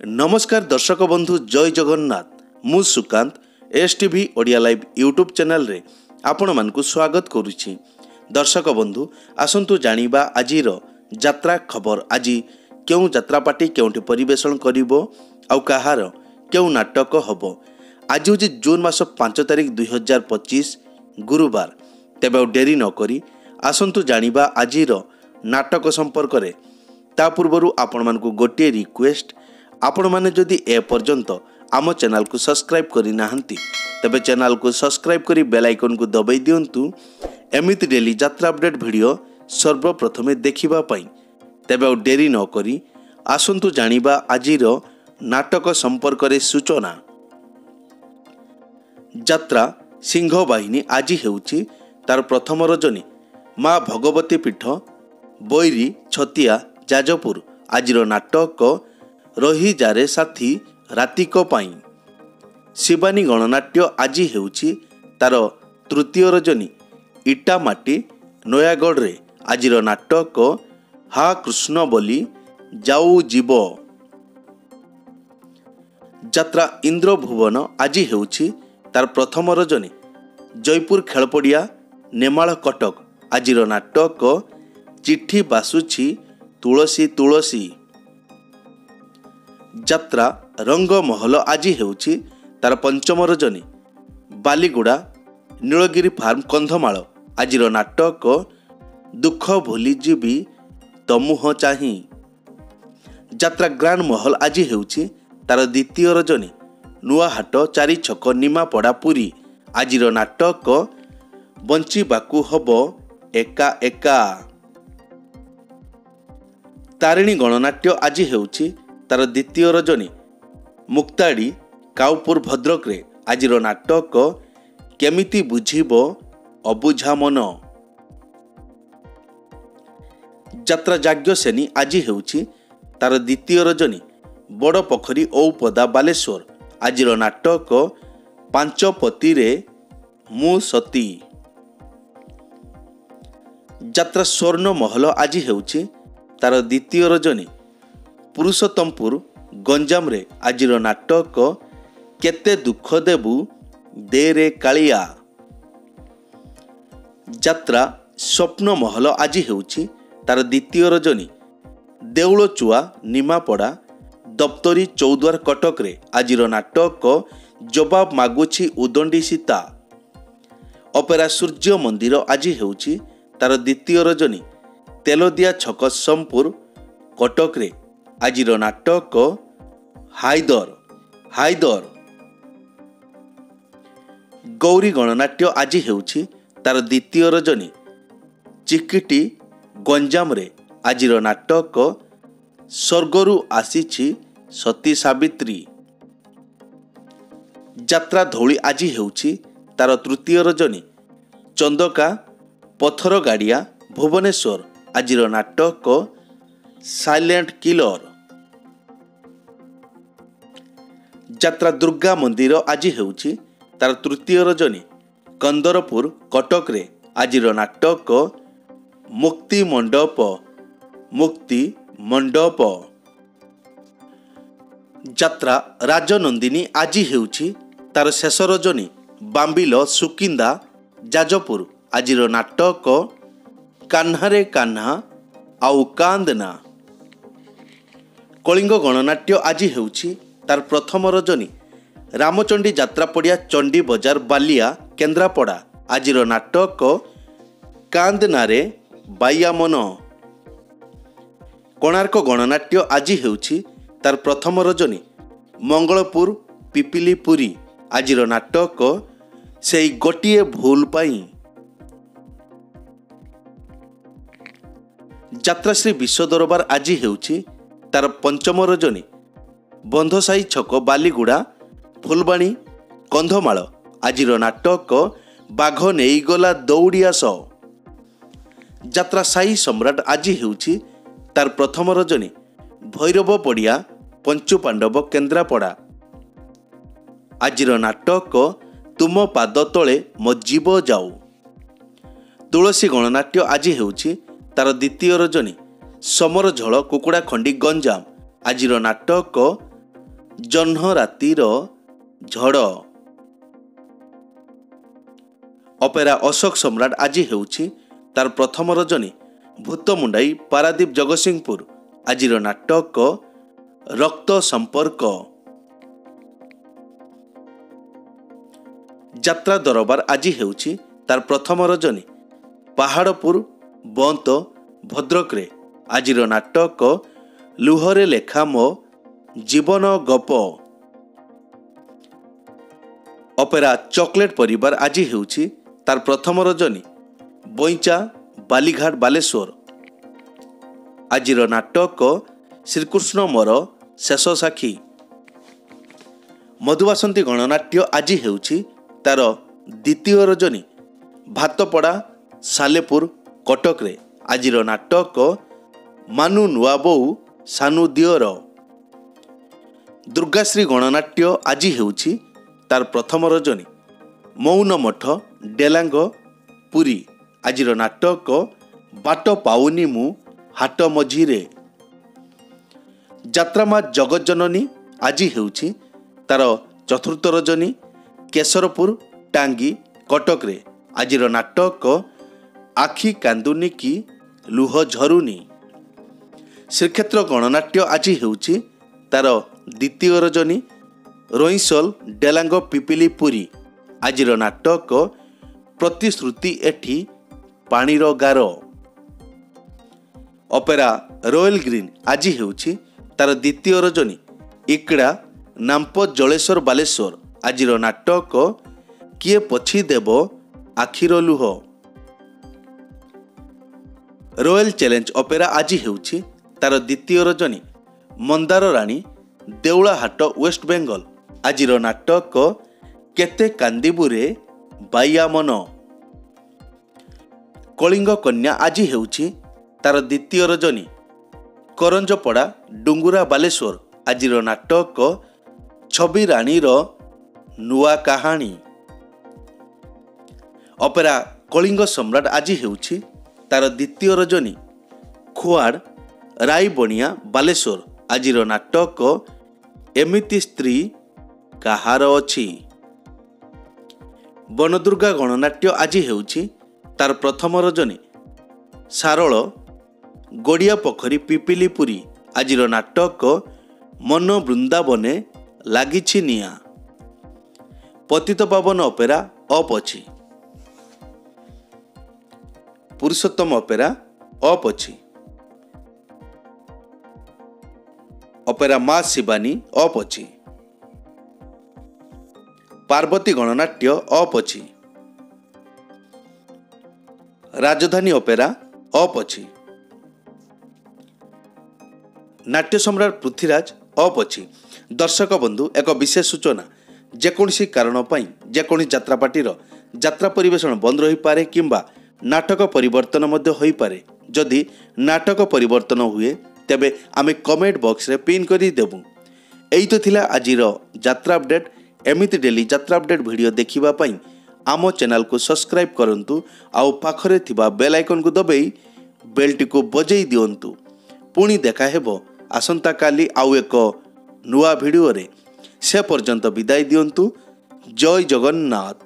नमस्कार दर्शक बंधु जय जगन्नाथ मु Sukant STV Odia live YouTube channel रे आपण मानकु स्वागत करुछि। दर्शक बंधु आसंतु जानिबा आजिर यात्रा खबर। आज केउ यात्रा पार्टी केउठी परिवेषण करिवो आउ कहार केउ नाटक हबो। आज होछि जून मास 5 तारिख 2025 गुरुवार। तेबे डेरी न करी आसंतु जानिबा आजिर नाटक संपर्क रे। ता पूर्वरु आपण मानकु गोटे रिक्वेस्ट, आपण माने जदि ए पर्यंत आम चैनल को सब्सक्राइब करि नाहंती तबे चैनल को सब्सक्राइब करी बेल आइकन को दबाई दियंतु एमिति डेली यात्रा अपडेट वीडियो सर्वप्रथमे देखिबा पई। तबे डेरी न करी आसंतु जानिबा आजिर नाटक संपर्क रे सूचना। यात्रा सिंह बाहिनी आज हेउची तार प्रथम रजनी माँ भगवती पीठ बैरी छतिया जाजपुर। आजिर नाटक रही जारे साथी रातिक पाई। शिवानी गणनाट्य आज हेउची तार तृतीय रजनी इटामाटी नयागढ़ रे। आजिर नाटक हा कृष्ण बोली जाऊ जीव। यात्रा इंद्रभुवन आज हेउची तार प्रथम रजनी जयपुर खेलपड़िया नेमाल कटक। आजिर नाटक चिट्ठी बासुची तुलसी तुलसी। यात्रा रंग महल आज हेउची तार पंचम रजनी बालीगुड़ा नीलगिरी फार्म कंधमाल। आजिर नाटक दुख भूली जीवी तमुह चाही। यात्रा ग्रांड महल आज हेउची तार द्वितीय रजनी नुआहाट चारि छक निमापड़ा पुरी। आजिर नाटक बंचिबाकू हबो एका एका। तारिणी गणनाट्य आज हेउची तार द्वितीय रजनी मुक्ताड़ी काउपुर भद्रक रे। आजिर नाटक केमिति बुझिबो अबुझा मन। यात्रा जाग्यसेनी आज हेउची तार द्वितीय रजनी बड़ पोखरी औपदा बालेश्वर। आजिर नाटक पांच पति रे मु सती। यात्रा स्वर्ण महल आज हेउची तार द्वितीय रजनी पुरुषोत्तमपुर गंजाम रे। आजिर नाटक केते दुख देबू दे रे कालिया। यात्रा स्वप्न महल आज हेउची तार द्वितीय रजनी देउलचुआ निमापड़ा दप्तरी चौद्वार कटक रे। आजिर नाटक जवाब मागुची उदंडी सीता। अपेरा सूर्य मंदिर आज हेउची तार द्वितीय रजनी तेलदिया छक सोमपुर कटक रे। आजिर नाटक हायदर हायदर। गौरी गणनाट्य आज हेउची तार द्वितीय रजनी चिकिटी गंजाम रे। आजिर नाटक स्वर्गरु आसीची सती सावित्री। यात्रा धौली आज हेउची तार तृतीय रजनी चंदका पथर गाड़िया भुवनेश्वर। आजिर नाटक साइलेंट किलर। यात्रा दुर्गा मंदिर आज हेउची तार तृतीय रजनी कंदरपुर कटक रे। आजिर नाटक मुक्ति मंडप मुक्ति मंडप। यात्रा राजनंदिनी आज हेउची तार शेष रजनी बाम्बिल सुकिंदा जाजपुर। आजिर नाटक कान्हारे कान्हा आउ कांदना। कलिंग गणनाट्य आज हेउची तार प्रथम रजनी रामचंडी यात्रा पड़िया चंडी बजार बालिया केन्द्रापड़ा। आजिर नाटक कांदनारे बाइया मन। कोणार्क गणनाट्य आज हेउची तार प्रथम रजनी मंगलपुर पिपिली पुरी। आजिर नाटक सेई गोटिए भूल पाई। यात्रा श्री विश्व दरबार आज हेउची तार पंचम रजनी बंधसाई छक बालीगुड़ा फुलबाणी कंधमाल। आजिर नाटक बाघ नेईगला दौड़ियास। यात्रा साई सम्राट आज हेउची तार प्रथम रजनी भैरव पड़िया पंचु पांडव केन्द्रापड़ा। आजिर नाटक तुम पाद तले मो जीव जाऊ। तुलसी गणनाट्य आज हेउची तार द्वितीय रजनी समर झल कुकुड़ा खंडी गंजाम। आजिर नाटक ଜହ୍ନ ରାତିର ଝଡ଼। ଅପେରା ଅଶୋକ ସମ୍ରାଟ ଆଜି ହେଉଛି ତାର ପ୍ରଥମ ରଜନୀ। ଭୂତମୁଣ୍ଡାଇ ପାରାଦୀପ ଜଗତସିଂହପୁର ଆଜିର ନାଟକ ରକ୍ତ ସମ୍ପର୍କ। ଯାତ୍ରା ଦରବାର ଆଜି ହେଉଛି ତାର ପ୍ରଥମ ରଜନୀ। ପାହାଡ଼ପୁର ବନ୍ତ ଭଦ୍ରକରେ ଆଜିର ନାଟକ ଲୁହରେ ଲେଖା ମୋ ଜୀବନ ଗପ। ଅପେରା ଚକୋଲେଟ ପରିବାର ଆଜି ହେଉଛି ତାର ପ୍ରଥମ ରଜନୀ। ବଇଁଚା ବାଲିଘାଟ ବାଲେଶ୍ୱର ଆଜିର ନାଟକ ଶ୍ରୀକୃଷ୍ଣ ମୋର ଶେଷ ସାକ୍ଷୀ। ମଧୁବାସନ୍ତୀ ଗଣନାଟ୍ୟ ଆଜି ହେଉଛି ତାର ଦ୍ୱିତୀୟ ରଜନୀ। ଭାତପଡ଼ା ସାଲେପୁର କଟକରେ ଆଜିର ନାଟକ ମାନୁ ନୂଆ ବୋଉ ସାନୁ ଦିଅର। ଦୁର୍ଗାଶ୍ରୀ ଗଣନାଟ୍ୟ ଆଜି ହେଉଛି ତାର ପ୍ରଥମ ରଜନୀ। ମୌନ ମଠ ଡେଲାଙ୍ଗ ପୁରୀ ଆଜିର ନାଟକ ବାଟ ପାଉନି ମୁଁ ହାଟ ମଝିରେ। ଯାତ୍ରାମା ଜଗଜ୍ଜନନୀ ଆଜି ହେଉଛି ତାର ଚତୁର୍ଥ ରଜନୀ। କେଶରପୁର ଟାଙ୍ଗୀ କଟକରେ ଆଜିର ନାଟକ ଆଖି କାନ୍ଦୁନି କି ଲୁହ ଝରୁନି। ଶ୍ରୀକ୍ଷେତ୍ର ଗଣନାଟ୍ୟ ଆଜି ହେଉଛି ତାର ଦ୍ୱିତୀୟ ରଜନୀ। ରୋଇଁସଲ ଡେଲାଙ୍ଗ ପିପିଲି ପୁରୀ ଆଜିର ନାଟକ ପ୍ରତିଶ୍ରୁତି ଏଠି ପାଣିର ଗାର। ଅପେରା ରୟାଲ ଗ୍ରୀନ ଆଜି ହେଉଛି ତାର ଦ୍ୱିତୀୟ ରଜନୀ। ଇକଡ଼ା ନାମ୍ପ ଜଳେଶ୍ୱର ବାଲେଶ୍ୱର ଆଜିର ନାଟକ କିଏ ପୋଛି ଦେବ ଆଖିର ଲୁହ। ରୟାଲ ଚ୍ୟାଲେଞ୍ଜ ଅପେରା ଆଜି ହେଉଛି ତାର ଦ୍ୱିତୀୟ ରଜନୀ। ମନ୍ଦାର ରାଣୀ ଦେଉଳାହାଟ ୱେଷ୍ଟବେଙ୍ଗଲ ଆଜିର ନାଟକ କେତେ କାନ୍ଦିବୁରେ ବାଇଆ ମନ। କଳିଙ୍ଗ କନ୍ୟା ଆଜି ହେଉଛି ତାର ଦ୍ୱିତୀୟ ରଜନୀ। କରଞ୍ଜପଡ଼ା ଡୁଙ୍ଗୁରା ବାଲେଶ୍ୱର ଆଜିର ନାଟକ ଛବି ରାଣୀର ନୂଆ କାହାଣୀ। ଅପେରା କଳିଙ୍ଗ ସମ୍ରାଟ ଆଜି ହେଉଛି ତାର ଦ୍ୱିତୀୟ ରଜନୀ। ଖୁଆଡ଼ ରାଇବଣିଆ ବାଲେଶ୍ୱର ଆଜିର ନାଟକ ଏମିତି ସ୍ତ୍ରୀ କାହାର ଅଛି। ବନଦୁର୍ଗା ଗଣନାଟ୍ୟ ଆଜି ହେଉଛି ତାର ପ୍ରଥମ ରଜନୀ। ସାରଳ ଗଡ଼ିଆ ପୋଖରୀ ପିପିଲି ପୁରୀ ଆଜିର ନାଟକ ମନ ବୃନ୍ଦାବନେ ଲାଗିଛି ନିଆଁ। ପତିତପାବନ ଅପେରା ଅପ୍ ଅଛି। ପୁରୁଷୋତ୍ତମ ଅପେରା ଅପ୍ ଅଛି। ଅପେରା ମା ଶିବାନୀ ଅପ୍ ଅଛି। ପାର୍ବତୀ ଗଣନାଟ୍ୟ ଅପ୍ ଅଛି। ରାଜଧାନୀ ଅପେରା ଅପ୍ ଅଛି। ନାଟ୍ୟ ସମ୍ରାଟ ପୃଥ୍ୱୀରାଜ ଅପ୍ ଅଛି। ଦର୍ଶକ ବନ୍ଧୁ ଏକ ବିଶେଷ ସୂଚନା, ଯେକୌଣସି କାରଣ ପାଇଁ ଯେକୌଣସି ଯାତ୍ରାପାର୍ଟିର ଯାତ୍ରା ପରିବେଷଣ ବନ୍ଦ ରହିପାରେ କିମ୍ବା ନାଟକ ପରିବର୍ତ୍ତନ ମଧ୍ୟ ହୋଇପାରେ। ଯଦି ନାଟକ ପରିବର୍ତ୍ତନ ହୁଏ ତେବେ ଆମେ କମେଣ୍ଟ ବକ୍ସରେ ପିନ୍ କରି ଦେବୁ। ଏଇ ତ ଥିଲା ଆଜିର ଯାତ୍ରା ଅପଡେଟ୍। ଏମିତି ଡେଲି ଯାତ୍ରା ଅପଡେଟ୍ ଭିଡ଼ିଓ ଦେଖିବା ପାଇଁ ଆମ ଚ୍ୟାନେଲକୁ ସବସ୍କ୍ରାଇବ୍ କରନ୍ତୁ ଆଉ ପାଖରେ ଥିବା ବେଲ୍ ଆଇକନ୍କୁ ଦବାଇ ବେଲ୍ଟିକୁ ବଜେଇ ଦିଅନ୍ତୁ। ପୁଣି ଦେଖା ହେବ ଆସନ୍ତାକାଲି ଆଉ ଏକ ନୂଆ ଭିଡ଼ିଓରେ। ସେ ପର୍ଯ୍ୟନ୍ତ ବିଦାୟ ଦିଅନ୍ତୁ। ଜୟ ଜଗନ୍ନାଥ।